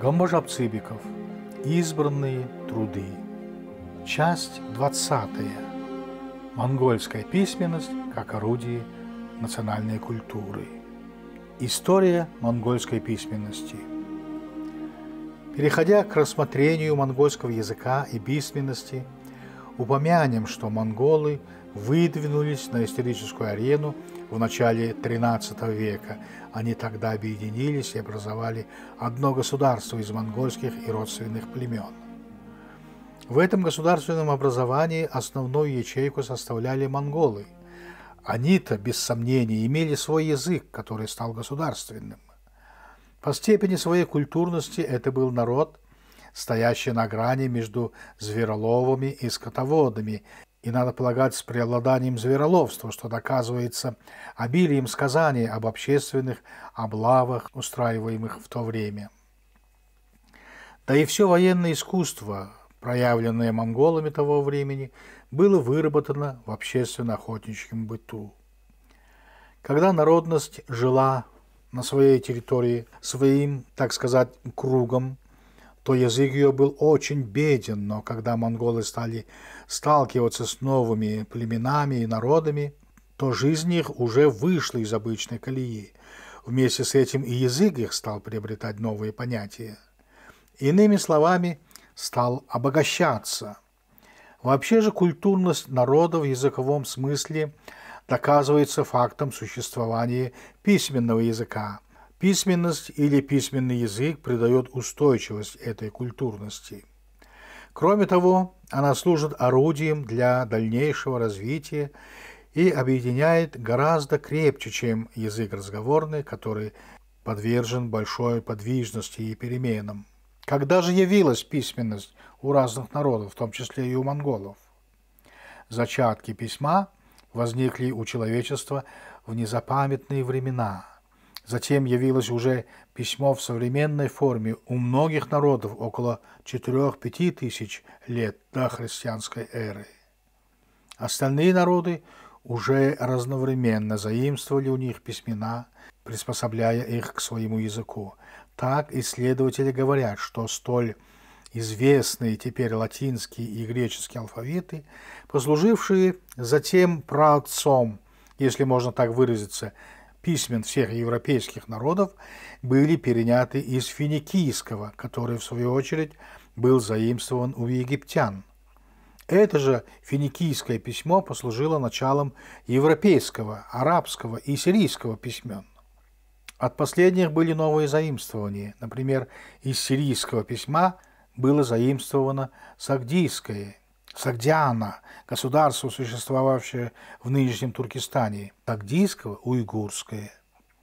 Гамбажапцибиков. Избранные труды. Часть 20. Монгольская письменность как орудие национальной культуры. История монгольской письменности. Переходя к рассмотрению монгольского языка и письменности, упомянем, что монголы выдвинулись на историческую арену в начале XIII века. Они тогда объединились и образовали одно государство из монгольских и родственных племен. В этом государственном образовании основную ячейку составляли монголы. Они-то, без сомнения, имели свой язык, который стал государственным. По степени своей культурности это был народ, стоящий на грани между звероловами и скотоводами, и, надо полагать, с преобладанием звероловства, что доказывается обилием сказаний об общественных облавах, устраиваемых в то время. Да и все военное искусство, проявленное монголами того времени, было выработано в общественно-охотничьем быту. Когда народность жила на своей территории своим, так сказать, кругом, то язык ее был очень беден, но когда монголы стали сталкиваться с новыми племенами и народами, то жизнь их уже вышла из обычной колеи. Вместе с этим и язык их стал приобретать новые понятия. Иными словами, стал обогащаться. Вообще же культурность народа в языковом смысле доказывается фактом существования письменного языка. Письменность или письменный язык придает устойчивость этой культурности. Кроме того, она служит орудием для дальнейшего развития и объединяет гораздо крепче, чем язык разговорный, который подвержен большой подвижности и переменам. Когда же явилась письменность у разных народов, в том числе и у монголов? Зачатки письма возникли у человечества в незапамятные времена. Затем явилось уже письмо в современной форме у многих народов около 4-5 тысяч лет до христианской эры. Остальные народы уже разновременно заимствовали у них письмена, приспособляя их к своему языку. Так исследователи говорят, что столь известные теперь латинские и греческие алфавиты, послужившие затем праотцом, если можно так выразиться, письмен всех европейских народов, были переняты из финикийского, который, в свою очередь, был заимствован у египтян. Это же финикийское письмо послужило началом европейского, арабского и сирийского письмен. От последних были новые заимствования. Например, из сирийского письма было заимствовано сагдийское, Сагдиана, государство, существовавшее в нынешнем Туркестане, сагдийского – уйгурское.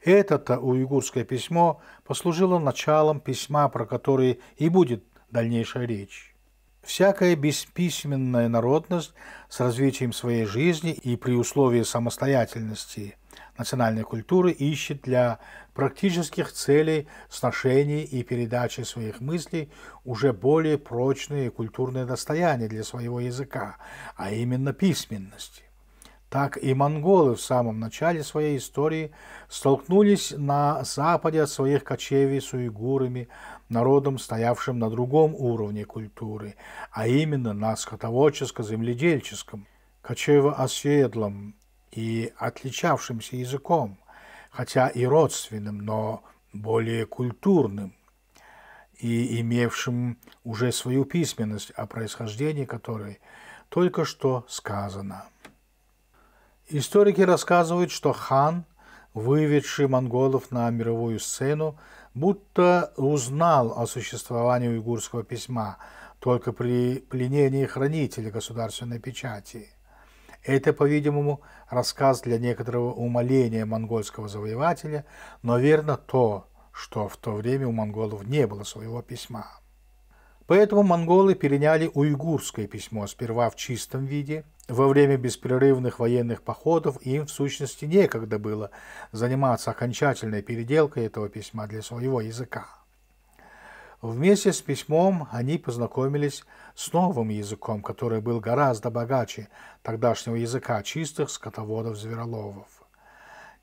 Это-то уйгурское письмо послужило началом письма, про которое и будет дальнейшая речь. Всякая бесписьменная народность с развитием своей жизни и при условии самостоятельности национальной культуры ищет для практических целей сношений и передачи своих мыслей уже более прочные культурные достояния для своего языка, а именно письменности. Так и монголы в самом начале своей истории столкнулись на западе от своих кочевий с уйгурами, народом, стоявшим на другом уровне культуры, а именно на скотоводческо-земледельческом, кочево-оседлом и отличавшимся языком, хотя и родственным, но более культурным, и имевшим уже свою письменность, о происхождении которой только что сказано. Историки рассказывают, что хан, выведший монголов на мировую сцену, будто узнал о существовании уйгурского письма только при пленении хранителя государственной печати. Это, по-видимому, рассказ для некоторого умаления монгольского завоевателя, но верно то, что в то время у монголов не было своего письма. Поэтому монголы переняли уйгурское письмо сперва в чистом виде. Во время беспрерывных военных походов им, в сущности, некогда было заниматься окончательной переделкой этого письма для своего языка. Вместе с письмом они познакомились с новым языком, который был гораздо богаче тогдашнего языка чистых скотоводов-звероловов.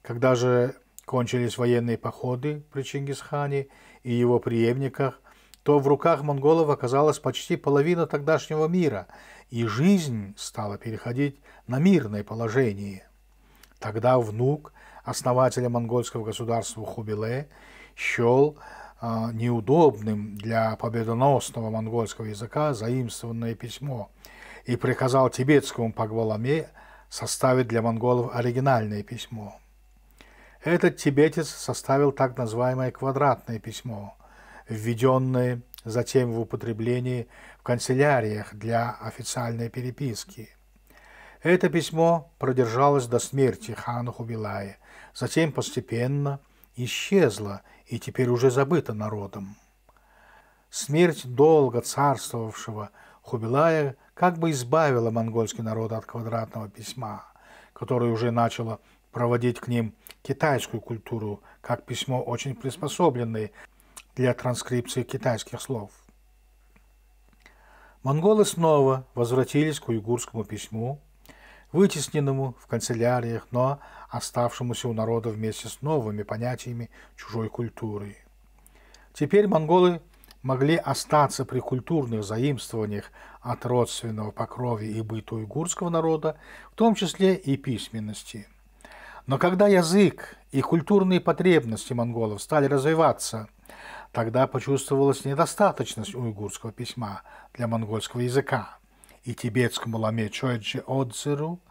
Когда же кончились военные походы при Чингисхане и его преемниках, то в руках монголов оказалась почти половина тогдашнего мира, и жизнь стала переходить на мирное положение. Тогда внук основателя монгольского государства Хубилай счел неудобным для победоносного монгольского языка заимствованное письмо и приказал тибетскому Пагваламе составить для монголов оригинальное письмо. Этот тибетец составил так называемое квадратное письмо, введенное затем в употребление в канцеляриях для официальной переписки. Это письмо продержалось до смерти хана Хубилая, затем постепенно исчезло и теперь уже забыто народом. Смерть долго царствовавшего Хубилая как бы избавила монгольский народ от квадратного письма, которое уже начало проводить к ним китайскую культуру, как письмо, очень приспособленное для транскрипции китайских слов. Монголы снова возвратились к уйгурскому письму, вытесненному в канцеляриях, но оставшемуся у народа вместе с новыми понятиями чужой культуры. Теперь монголы могли остаться при культурных заимствованиях от родственного по крови и быту уйгурского народа, в том числе и письменности. Но когда язык и культурные потребности монголов стали развиваться, тогда почувствовалась недостаточность уйгурского письма для монгольского языка, и тибетскому ламе Чойджи Одзеру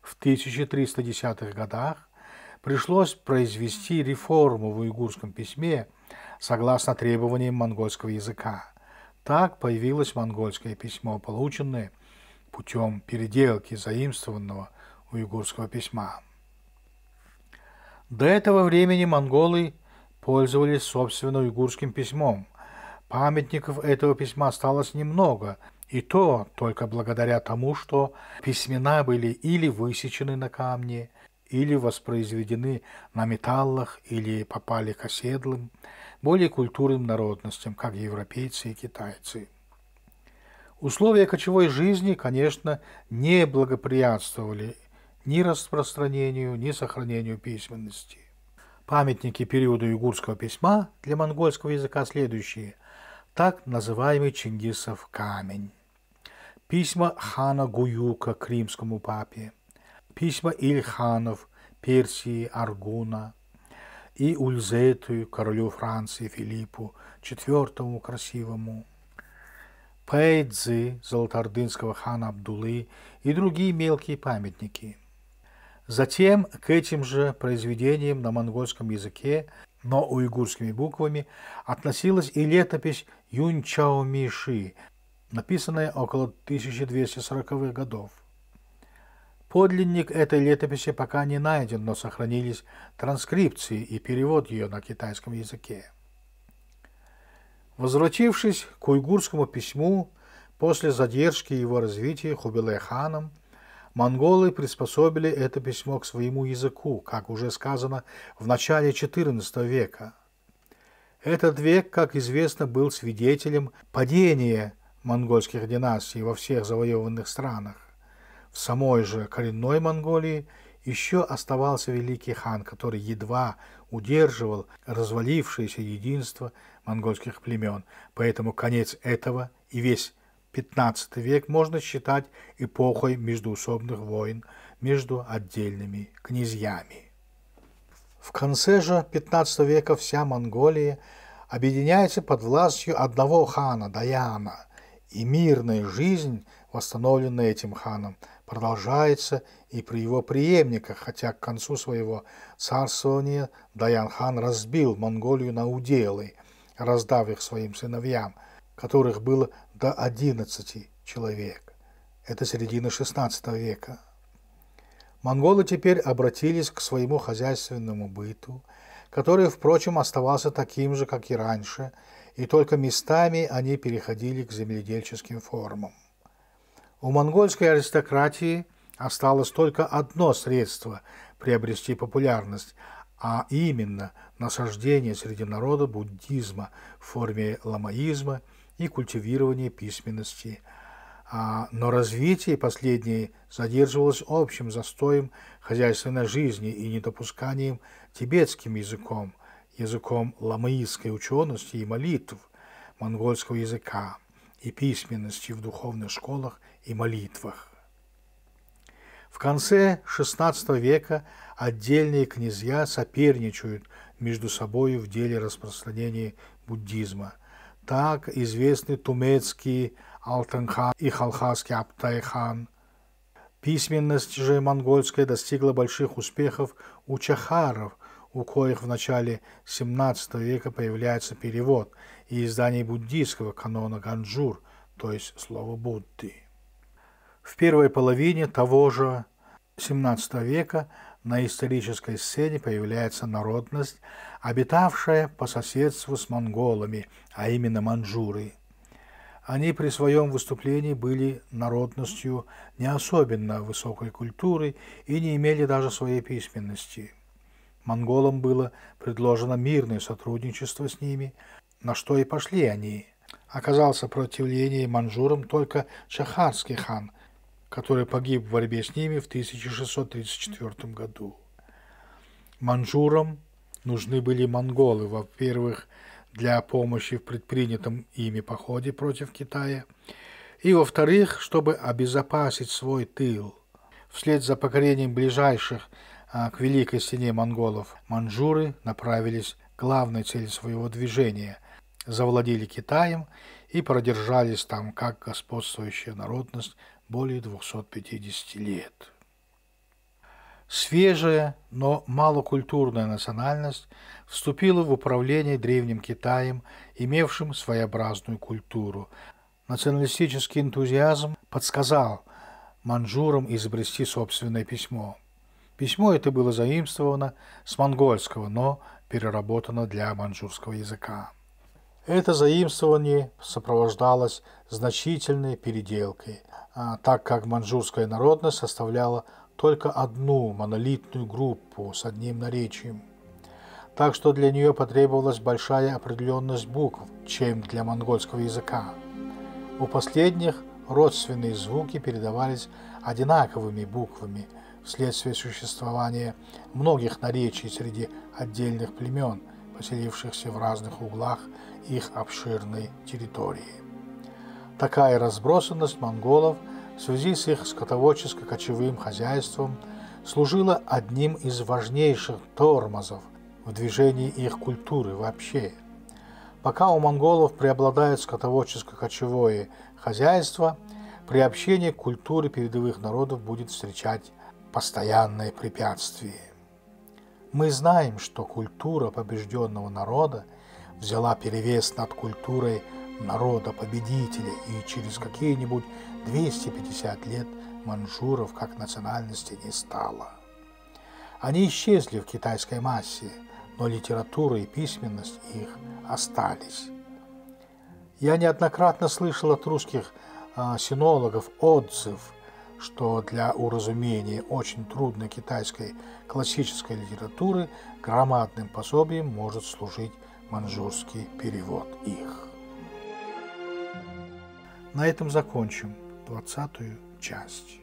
в 1310-х годах пришлось произвести реформу в уйгурском письме согласно требованиям монгольского языка. Так появилось монгольское письмо, полученное путем переделки заимствованного уйгурского письма. До этого времени монголы пользовались собственно уйгурским письмом. Памятников этого письма осталось немного, и то только благодаря тому, что письмена были или высечены на камне, или воспроизведены на металлах, или попали к оседлым, более культурным народностям, как европейцы и китайцы. Условия кочевой жизни, конечно, не благоприятствовали ни распространению, ни сохранению письменности. Памятники периода уйгурского письма для монгольского языка следующие. Так называемый Чингисов камень, письма хана Гуюка Кримскому папе, письма Ильханов Персии Аргуна и Ульзету королю Франции Филиппу IV Красивому, Пэйдзи золотоордынского хана Абдулы и другие мелкие памятники. Затем к этим же произведениям на монгольском языке, но уйгурскими буквами, относилась и летопись Юнчао-Миши, написанная около 1240-х годов. Подлинник этой летописи пока не найден, но сохранились транскрипции и перевод ее на китайском языке. Возвратившись к уйгурскому письму, после задержки его развития Хубилай-ханом, монголы приспособили это письмо к своему языку, как уже сказано, в начале XIV века. Этот век, как известно, был свидетелем падения монгольских династий во всех завоеванных странах. В самой же коренной Монголии еще оставался великий хан, который едва удерживал развалившееся единство монгольских племен. Поэтому конец этого и весь XV век можно считать эпохой междоусобных войн между отдельными князьями. В конце же XV века вся Монголия объединяется под властью одного хана, Даяна, и мирная жизнь, восстановленная этим ханом, продолжается и при его преемниках, хотя к концу своего царствования Даян-хан разбил Монголию на уделы, раздав их своим сыновьям, которых было до 11 человек. Это середина XVI века. Монголы теперь обратились к своему хозяйственному быту, который, впрочем, оставался таким же, как и раньше, и только местами они переходили к земледельческим формам. У монгольской аристократии осталось только одно средство приобрести популярность, а именно насаждение среди народа буддизма в форме ламаизма и культивирование письменности. Но развитие последней задерживалось общим застоем хозяйственной жизни и недопусканием тибетским языком ламаистской учености и молитв, монгольского языка и письменности в духовных школах и молитвах. В конце XVI века отдельные князья соперничают между собой в деле распространения буддизма. Так известны тумецкий Алтын-хан и халхасский Абтай-хан. Письменность же монгольская достигла больших успехов у чахаров, у коих в начале XVII века появляется перевод и издание буддийского канона Ганджур, то есть слово Будды. В первой половине того же XVII века на исторической сцене появляется народность, обитавшая по соседству с монголами, а именно маньчжуры. Они при своем выступлении были народностью не особенно высокой культуры и не имели даже своей письменности. Монголам было предложено мирное сотрудничество с ними, на что и пошли они. Оказал сопротивление маньчжурам только чахарский хан, который погиб в борьбе с ними в 1634 году. Маньчжурам нужны были монголы, во-первых, для помощи в предпринятом ими походе против Китая, и, во-вторых, чтобы обезопасить свой тыл. Вслед за покорением ближайших к Великой Стене монголов маньчжуры направились к главной цели своего движения, завладели Китаем и продержались там как господствующая народность более 250 лет. Свежая, но малокультурная национальность вступила в управление Древним Китаем, имевшим своеобразную культуру. Националистический энтузиазм подсказал маньчжурам изобрести собственное письмо. Письмо это было заимствовано с монгольского, но переработано для маньчжурского языка. Это заимствование сопровождалось значительной переделкой, так как маньчжурская народность составляла только одну монолитную группу с одним наречием. Так что для нее потребовалась большая определенность букв, чем для монгольского языка. У последних родственные звуки передавались одинаковыми буквами вследствие существования многих наречий среди отдельных племен, поселившихся в разных углах их обширной территории. Такая разбросанность монголов в связи с их скотоводческо-кочевым хозяйством служила одним из важнейших тормозов в движении их культуры вообще. Пока у монголов преобладает скотоводческо-кочевое хозяйство, приобщение к культуре передовых народов будет встречать постоянные препятствия. Мы знаем, что культура побежденного народа взяла перевес над культурой народа-победителя, и через какие-нибудь 250 лет маньчжуров как национальности не стало. Они исчезли в китайской массе, но литература и письменность их остались. Я неоднократно слышал от русских синологов отзыв, что для уразумения очень трудной китайской классической литературы громадным пособием может служить маньчжурский перевод их. На этом закончим 20-ю часть.